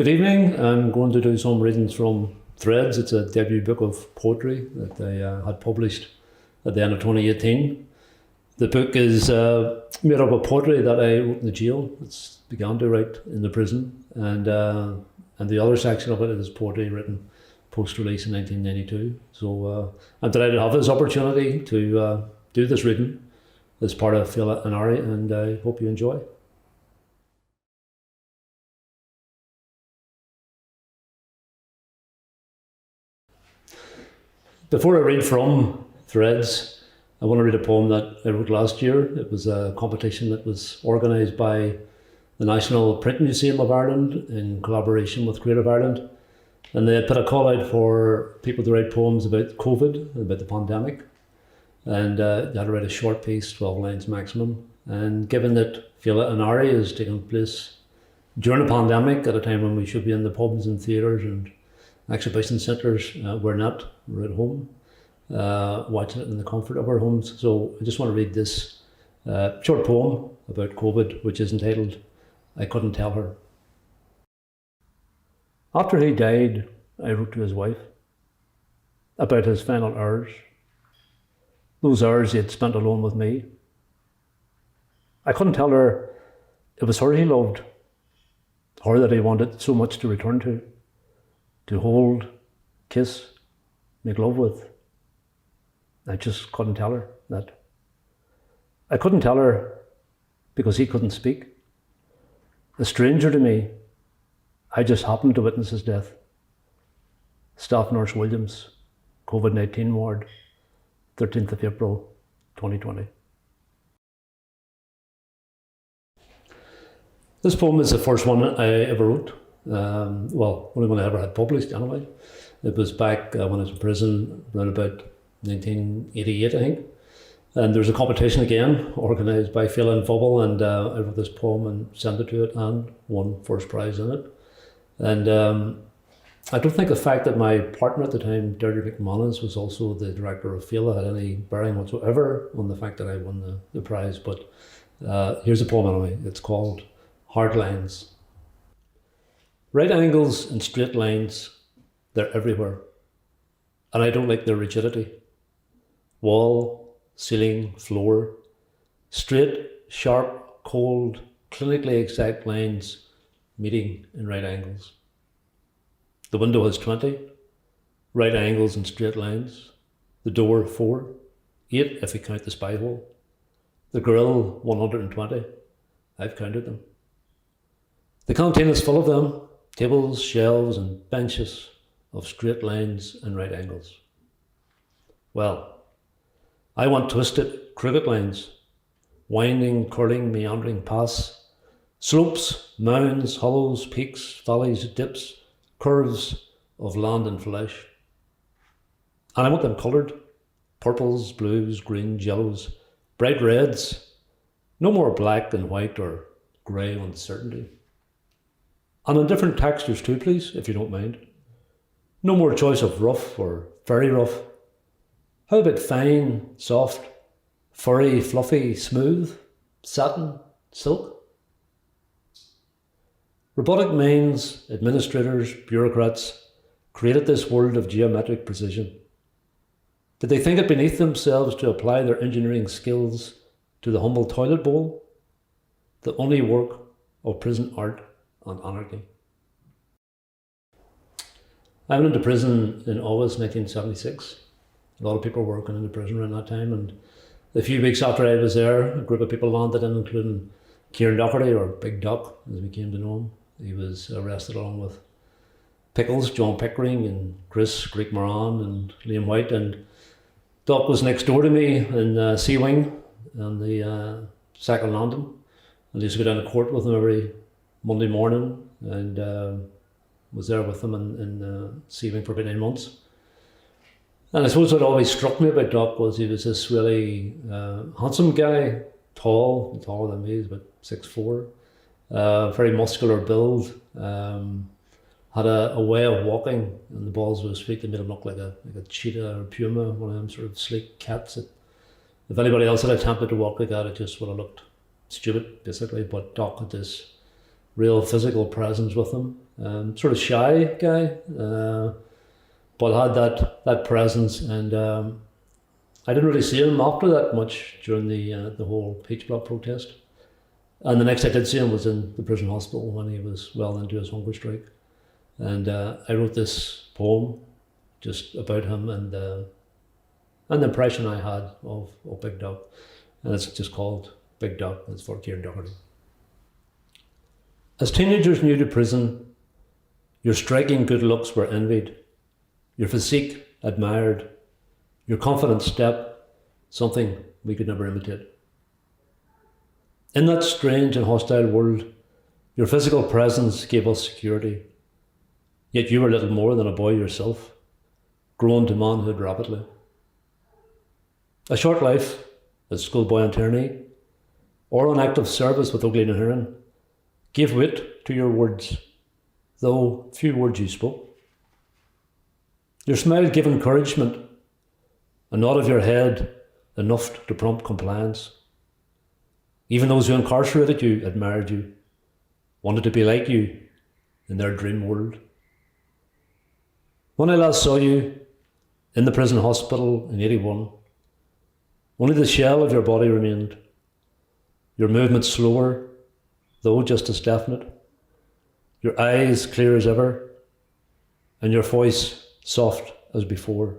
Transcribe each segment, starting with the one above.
Good evening. I'm going to do some readings from Threads. It's a debut book of poetry that I had published at the end of 2018. The book is made up of poetry that I wrote in the jail. It's began to write in the prison, and the other section of it is poetry written post-release in 1992. So I'm delighted to have this opportunity to do this reading as part of Féile and Earraigh, and I hope you enjoy. Before I read from Threads, I want to read a poem that I wrote last year. It was a competition that was organised by the National Print Museum of Ireland in collaboration with Creative Ireland. And they had put a call out for people to write poems about COVID, about the pandemic. And they had to write a short piece, 12 lines maximum. And given that Féile and Earraigh is taking place during the pandemic, at a time when we should be in the pubs and theatres and exhibition centres, we're not. We're at home, watching it in the comfort of our homes. So I just want to read this short poem about COVID, which is entitled, I Couldn't Tell Her. After he died, I wrote to his wife about his final hours, those hours he had spent alone with me. I couldn't tell her it was her he loved, her that he wanted so much to return to hold, kiss, make love with. I just couldn't tell her that. I couldn't tell her because he couldn't speak. A stranger to me, I just happened to witness his death. Staff Nurse Williams, COVID-19 ward, 13th of April, 2020. This poem is the first one I ever wrote. Only one I ever had published anyway. It was back when I was in prison around about 1988, I think. And there was a competition again, organised by Féile and Fubble, and I wrote this poem and sent it to it and won first prize in it. And I don't think the fact that my partner at the time, Laurence McKeown, was also the director of Féile had any bearing whatsoever on the fact that I won the prize. But here's a poem anyway. It's called Hard Lines. Right angles and straight lines, they're everywhere. And I don't like their rigidity. Wall, ceiling, floor, straight, sharp, cold, clinically exact lines meeting in right angles. The window has 20, right angles and straight lines. The door 4, 8 if you count the spy hole. The grill 120, I've counted them. The canteen is full of them, tables, shelves and benches of straight lines and right angles. Well, I want twisted, crooked lines, winding, curling, meandering paths, slopes, mounds, hollows, peaks, valleys, dips, curves of land and flesh. And I want them coloured, purples, blues, greens, yellows, bright reds, no more black and white or grey uncertainty. And in different textures too, please, if you don't mind. No more choice of rough or very rough. How about fine, soft, furry, fluffy, smooth, satin, silk? Robotic minds, administrators, bureaucrats created this world of geometric precision. Did they think it beneath themselves to apply their engineering skills to the humble toilet bowl? The only work of prison art and anarchy. I went into prison in August 1976. A lot of people were working in the prison around that time, and a few weeks after I was there, a group of people landed in, including Kieran Doherty, or Big Doc, as we came to know him. He was arrested along with Pickles, John Pickering, and Chris, Greek Moran, and Liam White, and Doc was next door to me in C Wing on the second landing, and I used to go down to court with him every Monday morning, and was there with them in C Wing for about 9 months. And I suppose what always struck me about Doc was he was this really handsome guy, tall, taller than me, he's about 6'4", very muscular build, had a way of walking, and the balls of his feet that made him look like a cheetah or puma, one of them sort of sleek cats. If anybody else had attempted to walk like that, it just would have looked stupid, basically. But Doc had this real physical presence with him, Sort of shy guy, but had that presence, and I didn't really see him after that much during the whole H-Block protest. And the next I did see him was in the prison hospital when he was well into his hunger strike. And I wrote this poem just about him and the impression I had of Big Dog. And it's just called Big Dog. It's for Kieran Doherty. As teenagers new to prison, your striking good looks were envied, your physique admired, your confident step something we could never imitate. In that strange and hostile world, your physical presence gave us security. Yet you were little more than a boy yourself, grown to manhood rapidly. A short life as schoolboy in Tierney, or on active service with Ugly na Heron, gave wit to your words, though few words you spoke. Your smile gave encouragement, a nod of your head enough to prompt compliance. Even those who incarcerated you admired you, wanted to be like you in their dream world. When I last saw you in the prison hospital in 81, only the shell of your body remained, your movements slower, though just as definite, your eyes clear as ever, and your voice soft as before.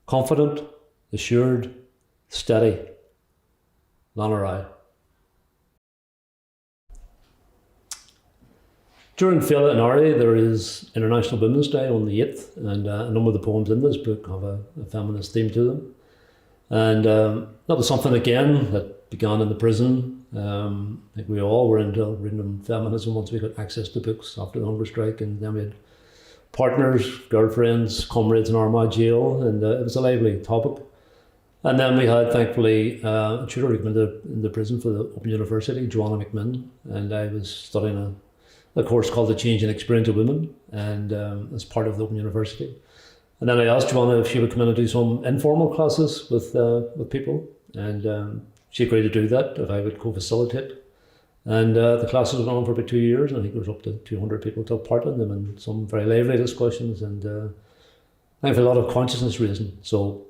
Confident, assured, steady. Earraigh. During Féile in Earraigh, there is International Women's Day on the 8th, and a number of the poems in this book have a feminist theme to them. And that was something, again, that began in the prison. I think we all were into reading feminism once we got access to books after the hunger strike, and then we had partners, girlfriends, comrades in Armagh jail, and it was a lively topic. And then we had, thankfully, a tutor who came in the prison for the Open University, Joanna McMinn, and I was studying a course called The Change and Experience of Women, and as part of the Open University. And then I asked Joanna if she would come in and do some informal classes with people, and she agreed to do that if I would co-facilitate. And the classes went on for about 2 years, and I think there was up to 200 people took part in them, and some very lively discussions, and I think a lot of consciousness raising. So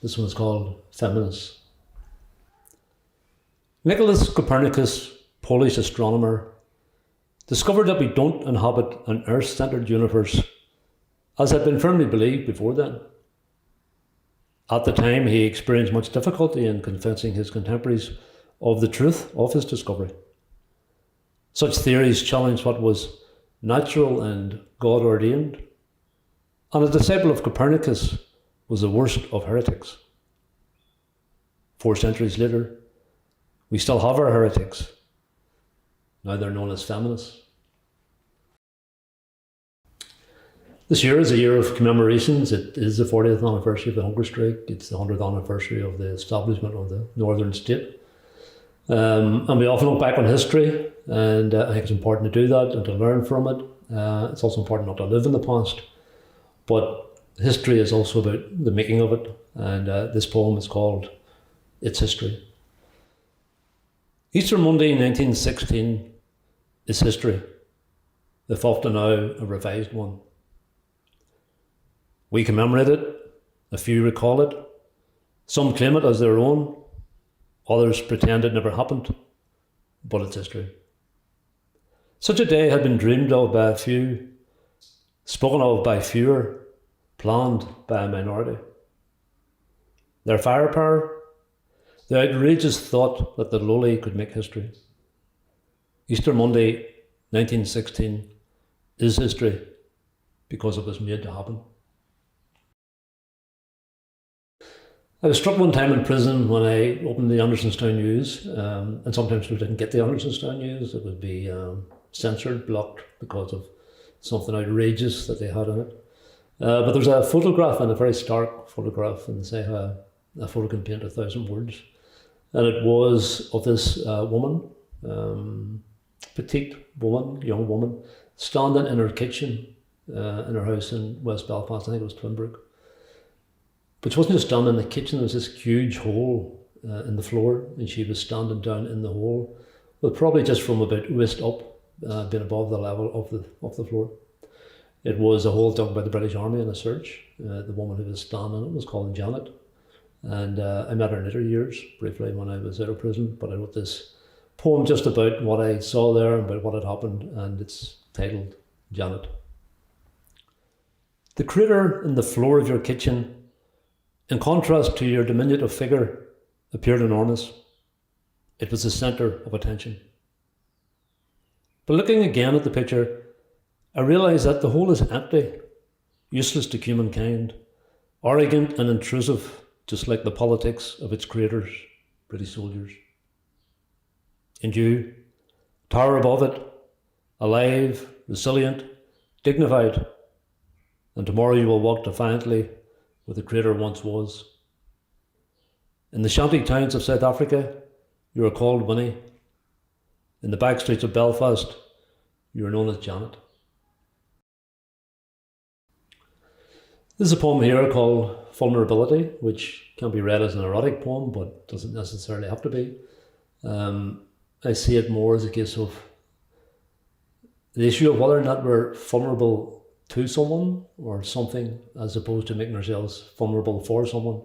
this one is called Feminists. Nicholas Copernicus, Polish astronomer, discovered that we don't inhabit an Earth-centred universe, as had been firmly believed before then. At the time, he experienced much difficulty in convincing his contemporaries of the truth of his discovery. Such theories challenged what was natural and God-ordained, and a disciple of Copernicus was the worst of heretics. 4 centuries later, we still have our heretics. Now they're known as feminists. This year is a year of commemorations. It is the 40th anniversary of the hunger strike. It's the 100th anniversary of the establishment of the northern state. And we often look back on history, and I think it's important to do that and to learn from it. It's also important not to live in the past, but history is also about the making of it, and this poem is called It's History. Easter Monday 1916 is history, if often now a revised one. We commemorate it, a few recall it, some claim it as their own, others pretend it never happened, but it's history. Such a day had been dreamed of by a few, spoken of by fewer, planned by a minority. Their firepower, the outrageous thought that the lowly could make history. Easter Monday 1916 is history because it was made to happen. I was struck one time in prison when I opened the Andersonstown News, and sometimes we didn't get the Andersonstown News. It would be censored, blocked because of something outrageous that they had in it. But there's a photograph, and a very stark photograph, and they say how a photo can paint 1,000 words. And it was of this woman, petite woman, young woman, standing in her kitchen in her house in West Belfast. I think it was Twinbrook. But she wasn't just standing in the kitchen, there was this huge hole in the floor, and she was standing down in the hole, with probably just from about waist up, been above the level of the floor. It was a hole dug by the British Army in a search. The woman who was standing in it was called Janet. And I met her in later years, briefly, when I was out of prison. But I wrote this poem just about what I saw there and about what had happened, and it's titled Janet. The crater in the floor of your kitchen, in contrast to your diminutive figure, appeared enormous. It was the centre of attention. But looking again at the picture, I realised that the hole is empty, useless to humankind, arrogant and intrusive, just like the politics of its creators, British soldiers. And you, tower above it, alive, resilient, dignified, and tomorrow you will walk defiantly where the crater once was. In the shanty towns of South Africa, you are called Winnie. In the back streets of Belfast, you are known as Janet. This is a poem here called Vulnerability, which can be read as an erotic poem, but doesn't necessarily have to be. I see it more as a case of the issue of whether or not we're vulnerable to someone or something, as opposed to making ourselves vulnerable for someone,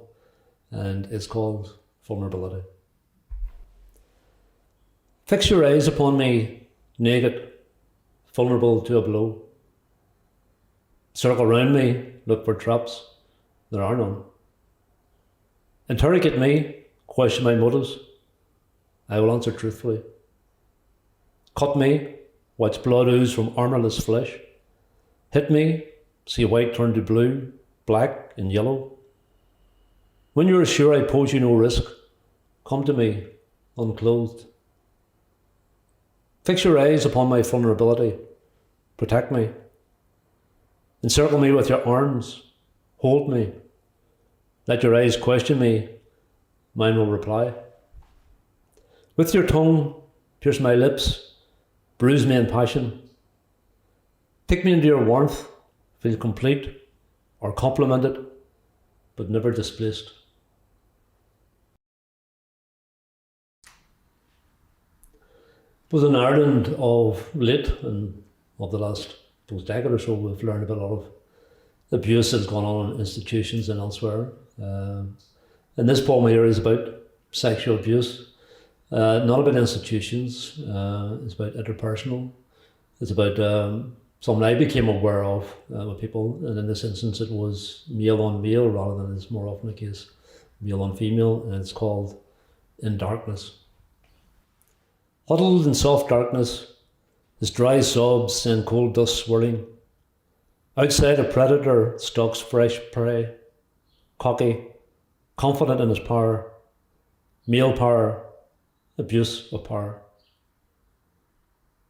and it's called vulnerability. Fix your eyes upon me, naked, vulnerable to a blow. Circle round me, look for traps, there are none. Interrogate me, question my motives, I will answer truthfully. Cut me, watch blood ooze from armourless flesh. Hit me, see white turn to blue, black and yellow. When you are sure I pose you no risk, come to me, unclothed. Fix your eyes upon my vulnerability, protect me. Encircle me with your arms, hold me. Let your eyes question me, mine will reply. With your tongue, pierce my lips, bruise me in passion. Take me into your warmth, feel complete or complimented, but never displaced. But in Ireland of late and of the last decade or so, we've learned about a lot of abuse that's gone on in institutions and elsewhere. And this poem here is about sexual abuse, not about institutions, it's about interpersonal. It's about something I became aware of with people, and in this instance it was male on male rather than, as more often the case, male on female, and it's called In Darkness. Huddled in soft darkness, his dry sobs send cold dust swirling. Outside, a predator stalks fresh prey, cocky, confident in his power, male power, abuse of power.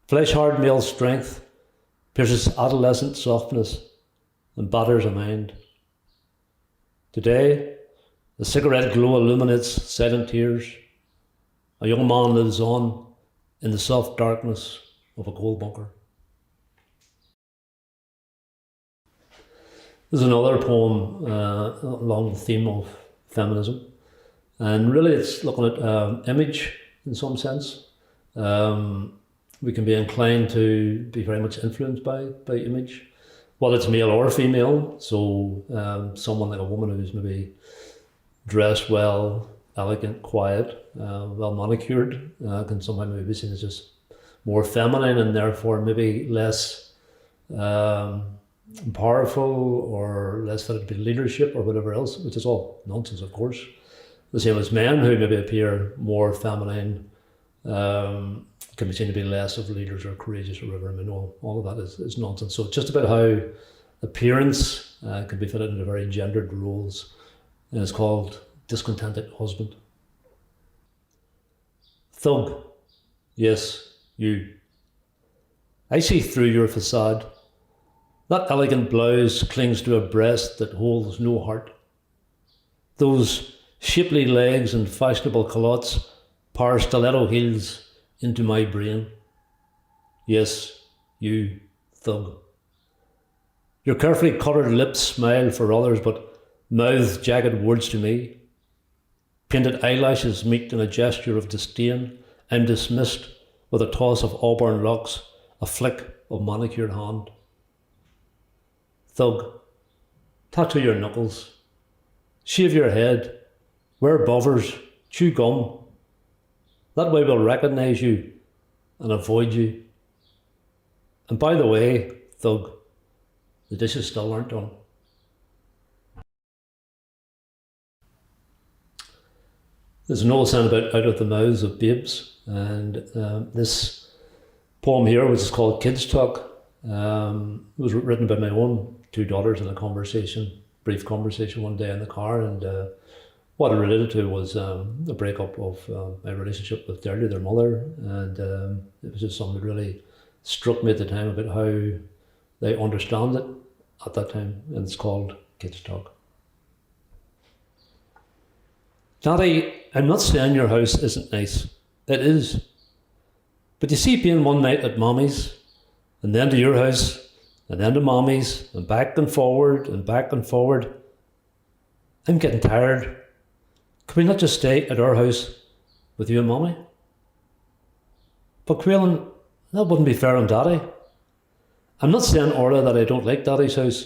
Flesh-hard male strength pierces adolescent softness and batters a mind. Today, the cigarette glow illuminates silent tears. A young man lives on in the soft darkness of a coal bunker. There's another poem along the theme of feminism, and really it's looking at image in some sense. We can be inclined to be very much influenced by image, whether it's male or female. So someone like a woman who's maybe dressed well, elegant, quiet, well manicured, can sometimes maybe be seen as just more feminine and therefore maybe less powerful or less fitted to be leadership or whatever else, which is all nonsense, of course. The same as men who maybe appear more feminine, can be seen to be less of leaders or courageous or whatever. I mean, all of that is nonsense. So it's just about how appearance can be fitted into very gendered roles, and it's called Discontented Husband. Thug, yes, you. I see through your facade. That elegant blouse clings to a breast that holds no heart. Those shapely legs and fashionable culottes power stiletto heels into my brain. Yes, you, thug. Your carefully coloured lips smile for others, but mouth jagged words to me. Painted eyelashes meet in a gesture of disdain. I'm dismissed with a toss of auburn locks a flick of manicured hand. Thug, tattoo your knuckles, shave your head, wear bothers, chew gum. That way we'll recognise you and avoid you. And by the way, thug, the dishes still aren't done. There's an old saying about out of the mouths of babes, and this poem here, which is called Kids Talk, was written by my own two daughters in a brief conversation one day in the car, and what it related to was the breakup of my relationship with Dhiaidh, their mother, and it was just something that really struck me at the time about how they understand it at that time, and it's called Kids Talk. Daddy, I'm not saying your house isn't nice. It is. But you see, being one night at Mommy's, and then to your house, and then to Mommy's, and back and forward, and back and forward, I'm getting tired. Can we not just stay at our house with you and Mommy? But Quaylen, that wouldn't be fair on Daddy. I'm not saying, Orla, that I don't like Daddy's house.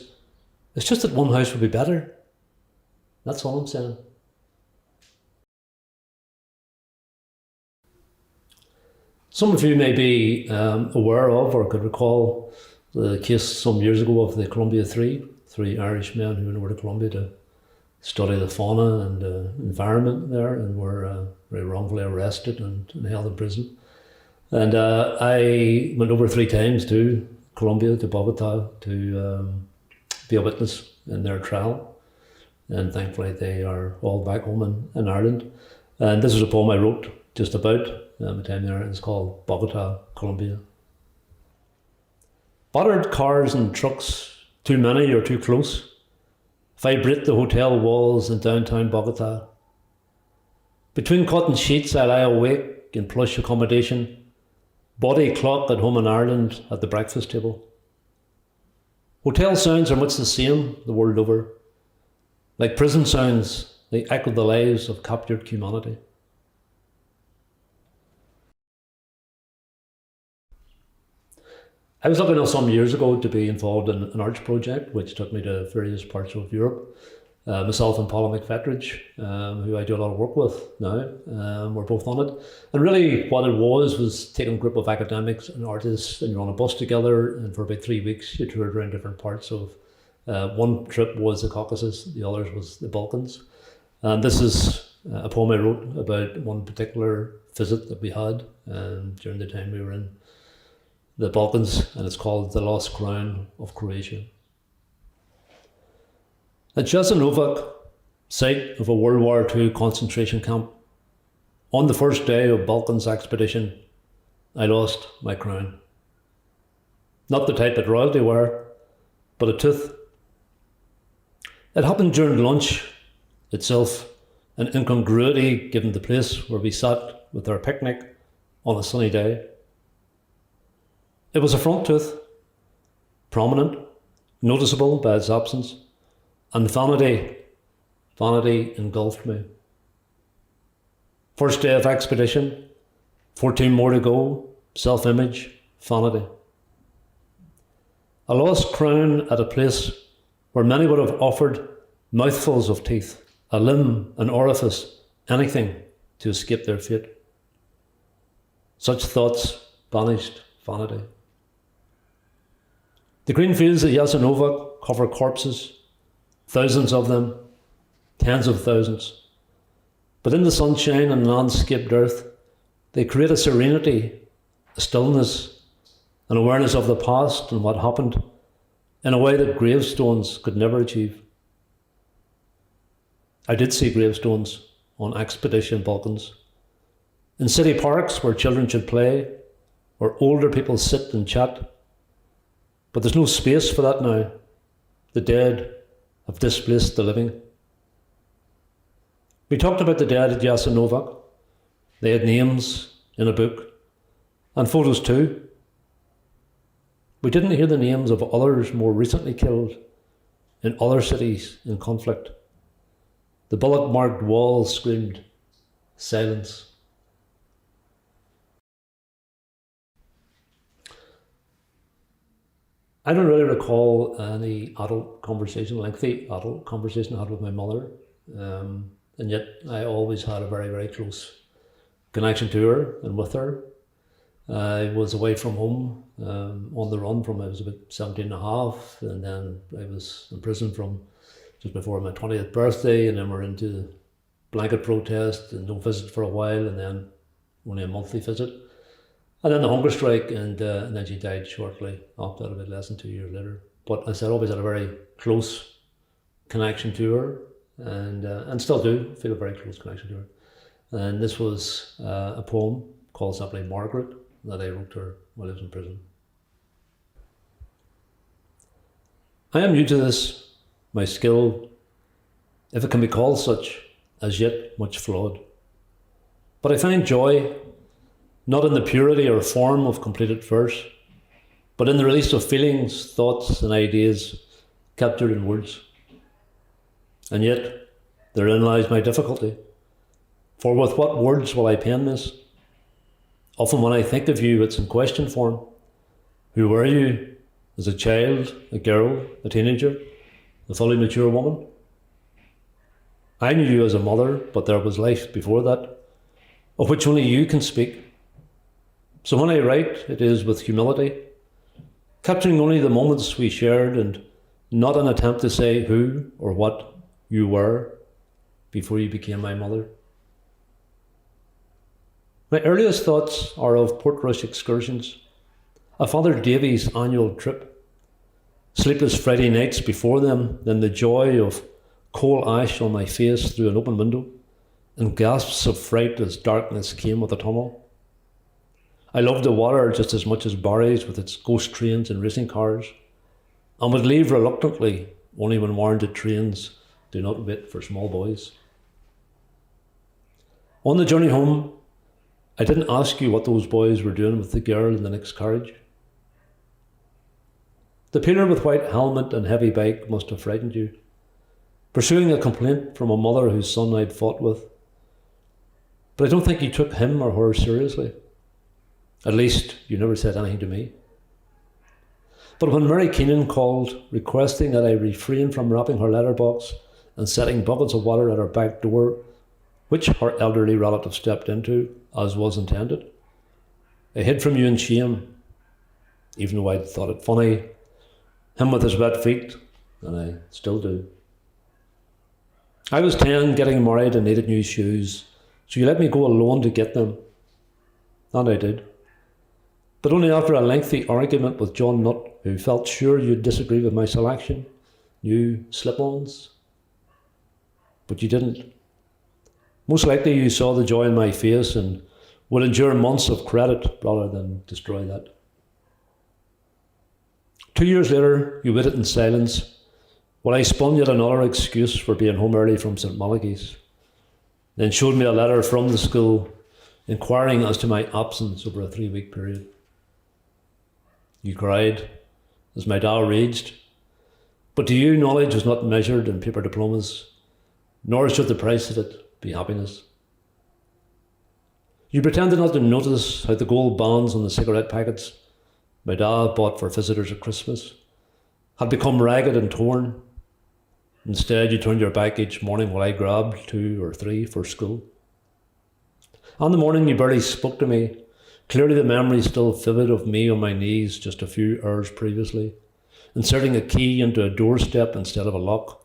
It's just that one house would be better. That's all I'm saying. Some of you may be aware of or could recall the case some years ago of the Columbia three Irish men who went over to Columbia to study the fauna and environment there, and were very wrongfully arrested and held in prison. And I went over 3 times to Columbia, to Bogota, to be a witness in their trial. And thankfully they are all back home in Ireland. And this is a poem I wrote just about my time there. It's called Bogota, Colombia. Battered cars and trucks, too many or too close, vibrate the hotel walls in downtown Bogota. Between cotton sheets I lie awake in plush accommodation, body clock at home in Ireland at the breakfast table. Hotel sounds are much the same the world over. Like prison sounds, they echo the lives of captured humanity. I was lucky enough some years ago to be involved in an arts project which took me to various parts of Europe. Myself and Paula McFetridge, who I do a lot of work with now, we're both on it. And really what it was taking a group of academics and artists, and you're on a bus together, and for about 3 weeks you toured around different parts of, one trip was the Caucasus, the others was the Balkans. And this is a poem I wrote about one particular visit that we had during the time we were in the Balkans, and it's called The Lost Crown of Croatia. At Jasenovac, site of a World War II concentration camp, on the first day of Balkans expedition, I lost my crown. Not the type that royalty wear, but a tooth. It happened during lunch itself, an incongruity given the place where we sat with our picnic on a sunny day. It was a front tooth, prominent, noticeable by its absence, and vanity engulfed me. First day of expedition, 14 more to go, self-image, vanity. A lost crown at a place where many would have offered mouthfuls of teeth, a limb, an orifice, anything to escape their fate. Such thoughts banished vanity. The green fields of Jasenovac cover corpses, thousands of them, tens of thousands. But in the sunshine and landscaped earth, they create a serenity, a stillness, an awareness of the past and what happened in a way that gravestones could never achieve. I did see gravestones on expedition Balkans, in city parks where children should play, where older people sit and chat. But there's no space for that now. The dead have displaced the living. We talked about the dead at Jasenovac. They had names in a book, and photos too. We didn't hear the names of others more recently killed in other cities in conflict. The bullet-marked walls screamed, silence. I don't really recall any adult conversation, lengthy adult conversation I had with my mother, and yet I always had a very, very close connection to her and with her. I was away from home, on the run from I was about 17 and a half, and then I was in prison from just before my 20th birthday, and then we're into blanket protest and no visit for a while, and then only a monthly visit. And then the hunger strike, and then she died shortly after that, a bit less than 2 years later. But as I said, I always had a very close connection to her, and still do feel a very close connection to her. And this was a poem called simply Margaret that I wrote to her while I was in prison. I am new to this, my skill, if it can be called such, as yet much flawed. But I find joy not in the purity or form of completed verse, but in the release of feelings, thoughts and ideas captured in words. And yet, therein lies my difficulty. For with what words will I pen this? Often when I think of you, it's in question form. Who were you as a child, a girl, a teenager, a fully mature woman? I knew you as a mother, but there was life before that, of which only you can speak. So when I write, it is with humility, capturing only the moments we shared and not an attempt to say who or what you were before you became my mother. My earliest thoughts are of Portrush excursions, a Father Davy's annual trip, sleepless Friday nights before them, then the joy of coal ash on my face through an open window, and gasps of fright as darkness came with a tunnel. I loved the water just as much as Barry's with its ghost trains and racing cars, and would leave reluctantly only when warned that trains do not wait for small boys. On the journey home, I didn't ask you what those boys were doing with the girl in the next carriage. The peeler with white helmet and heavy bike must have frightened you, pursuing a complaint from a mother whose son I'd fought with. But I don't think you took him or her seriously. At least, you never said anything to me. But when Mary Keenan called, requesting that I refrain from wrapping her letterbox and setting buckets of water at her back door, which her elderly relative stepped into, as was intended, I hid from you in shame, even though I'd thought it funny, him with his wet feet, and I still do. I was 10, getting married and needed new shoes, so you let me go alone to get them. And I did. But only after a lengthy argument with John Nutt, who felt sure you'd disagree with my selection. New slip-ons. But you didn't. Most likely you saw the joy in my face and would endure months of credit rather than destroy that. 2 years later, you waited in silence while I spun yet another excuse for being home early from St. Malachy's, then showed me a letter from the school inquiring as to my absence over a 3-week period. You cried as my dad raged, but to you knowledge was not measured in paper diplomas, nor should the price of it be happiness. You pretended not to notice how the gold bands on the cigarette packets my dad bought for visitors at Christmas had become ragged and torn. Instead, you turned your back each morning while I grabbed 2 or 3 for school. On the morning you barely spoke to me, clearly the memory still vivid of me on my knees just a few hours previously, inserting a key into a doorstep instead of a lock,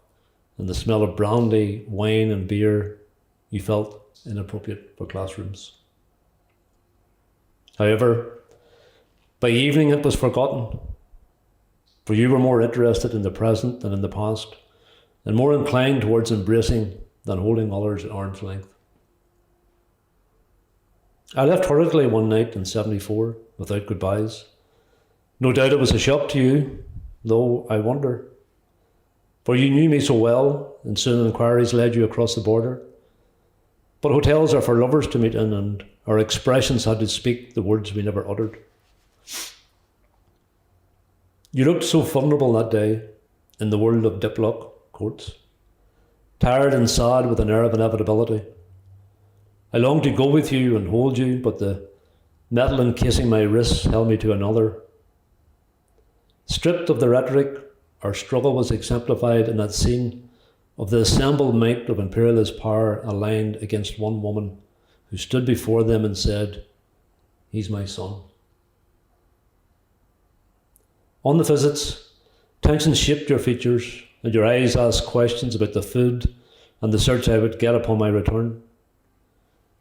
and the smell of brandy, wine and beer you felt inappropriate for classrooms. However, by evening it was forgotten, for you were more interested in the present than in the past, and more inclined towards embracing than holding others at arm's length. I left hurriedly one night in '74 without goodbyes. No doubt it was a shock to you, though I wonder. For you knew me so well, and soon inquiries led you across the border. But hotels are for lovers to meet in, and our expressions had to speak the words we never uttered. You looked so vulnerable that day in the world of Diplock courts, tired and sad with an air of inevitability. I longed to go with you and hold you, but the metal encasing my wrists held me to another. Stripped of the rhetoric, our struggle was exemplified in that scene of the assembled might of imperialist power aligned against one woman who stood before them and said, "He's my son." On the visits, tension shaped your features and your eyes asked questions about the food and the search I would get upon my return.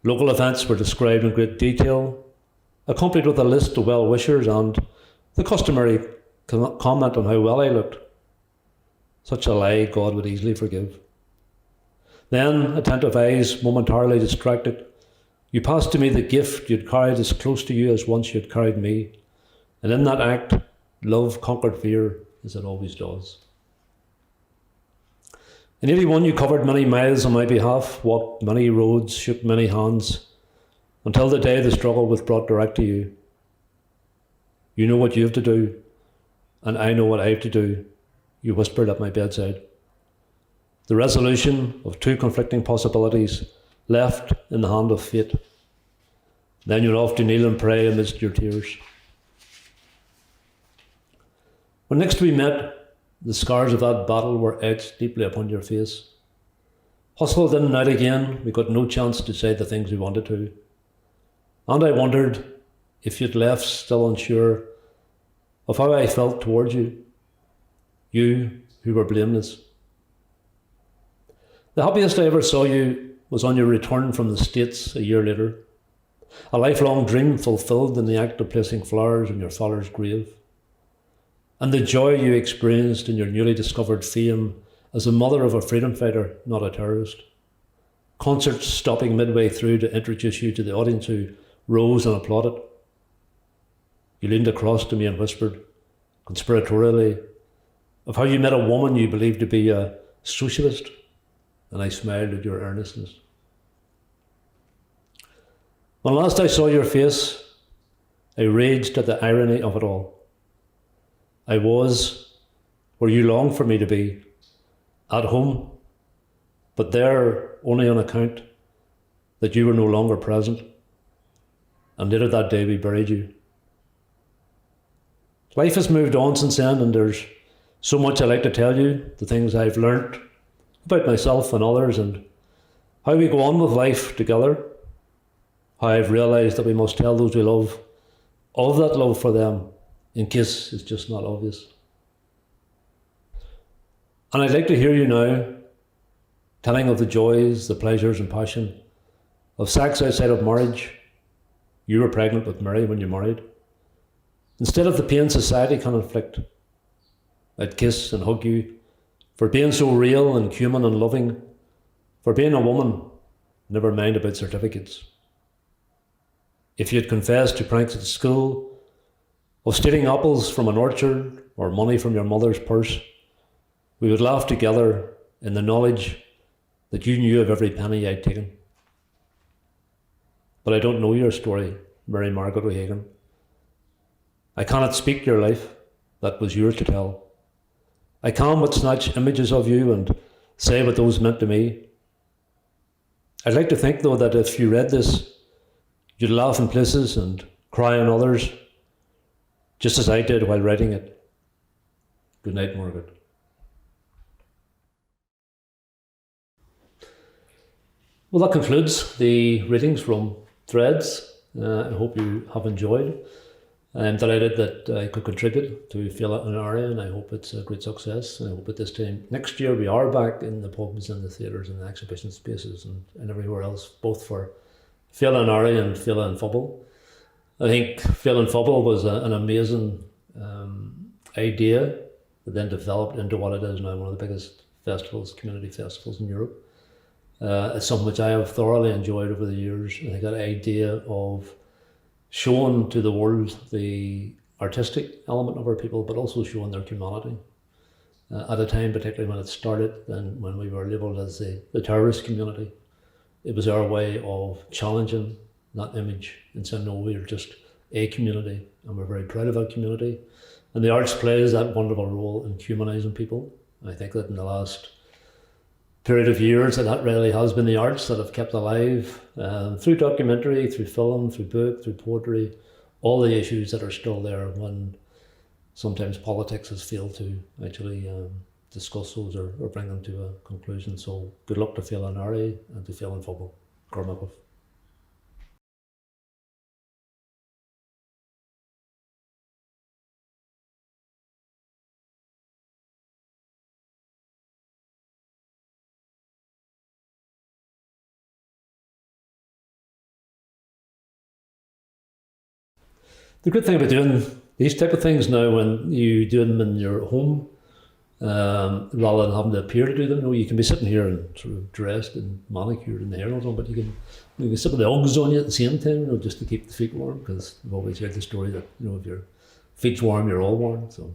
Local events were described in great detail, accompanied with a list of well-wishers and the customary comment on how well I looked. Such a lie God would easily forgive. Then, attentive eyes momentarily distracted, you passed to me the gift you'd carried as close to you as once you'd carried me, and in that act, love conquered fear, as it always does. In 81, you covered many miles on my behalf, walked many roads, shook many hands, until the day the struggle was brought direct to you. You know what you have to do, and I know what I have to do, you whispered at my bedside. The resolution of two conflicting possibilities left in the hand of fate. Then you're off to kneel and pray amidst your tears. When next we met, the scars of that battle were etched deeply upon your face. Hustled in and out again, we got no chance to say the things we wanted to. And I wondered if you'd left still unsure of how I felt towards you, you who were blameless. The happiest I ever saw you was on your return from the States a year later, a lifelong dream fulfilled in the act of placing flowers on your father's grave, and the joy you experienced in your newly discovered fame as a mother of a freedom fighter, not a terrorist. Concerts stopping midway through to introduce you to the audience who rose and applauded. You leaned across to me and whispered, conspiratorially, of how you met a woman you believed to be a socialist, and I smiled at your earnestness. When last I saw your face, I raged at the irony of it all. I was where you longed for me to be, at home, but there only on account that you were no longer present. And later that day we buried you. Life has moved on since then, and there's so much I'd like to tell you, the things I've learnt about myself and others, and how we go on with life together, how I've realised that we must tell those we love of that love for them, in case it's just not obvious. And I'd like to hear you now, telling of the joys, the pleasures and passion of sex outside of marriage. You were pregnant with Mary when you married. Instead of the pain society can inflict, I'd kiss and hug you for being so real and human and loving, for being a woman, never mind about certificates. If you'd confessed to pranks at school, of stealing apples from an orchard or money from your mother's purse, we would laugh together in the knowledge that you knew of every penny I'd taken. But I don't know your story, Mary Margaret O'Hagan. I cannot speak your life, that was yours to tell. I can but snatch images of you and say what those meant to me. I'd like to think, though, that if you read this, you'd laugh in places and cry in others, just as I did while writing it. Good night, Margaret. Well, that concludes the readings from Threads. I hope you have enjoyed. I'm delighted that I could contribute to Féile and Earraigh, and I hope it's a great success. And I hope at this time next year we are back in the pubs and the theatres and the exhibition spaces and everywhere else, both for Féile and Earraigh and Féile and Phobal. I think Féile and Phobal was an amazing idea that then developed into what it is now, one of the biggest festivals, community festivals in Europe. It's something which I have thoroughly enjoyed over the years. I think that idea of showing to the world the artistic element of our people, but also showing their humanity. At a time, particularly when it started, then when we were labelled as the terrorist community, it was our way of challenging that image and saying, no, we're just a community and we're very proud of that community. And the arts plays that wonderful role in humanising people. I think that in the last period of years that really has been the arts that have kept alive through documentary, through film, through book, through poetry, all the issues that are still there when sometimes politics has failed to actually discuss those or bring them to a conclusion. So good luck to Féile and Earraigh and to Féile in football. Ghrá. The good thing about doing these type of things now, when you do them in your home, rather than having to appear to do them, you can be sitting here and sort of dressed and manicured and the hair and all, but you can sit with the Uggs on you at the same time, just to keep the feet warm, because I've always heard the story that if your feet's warm, you're all warm. So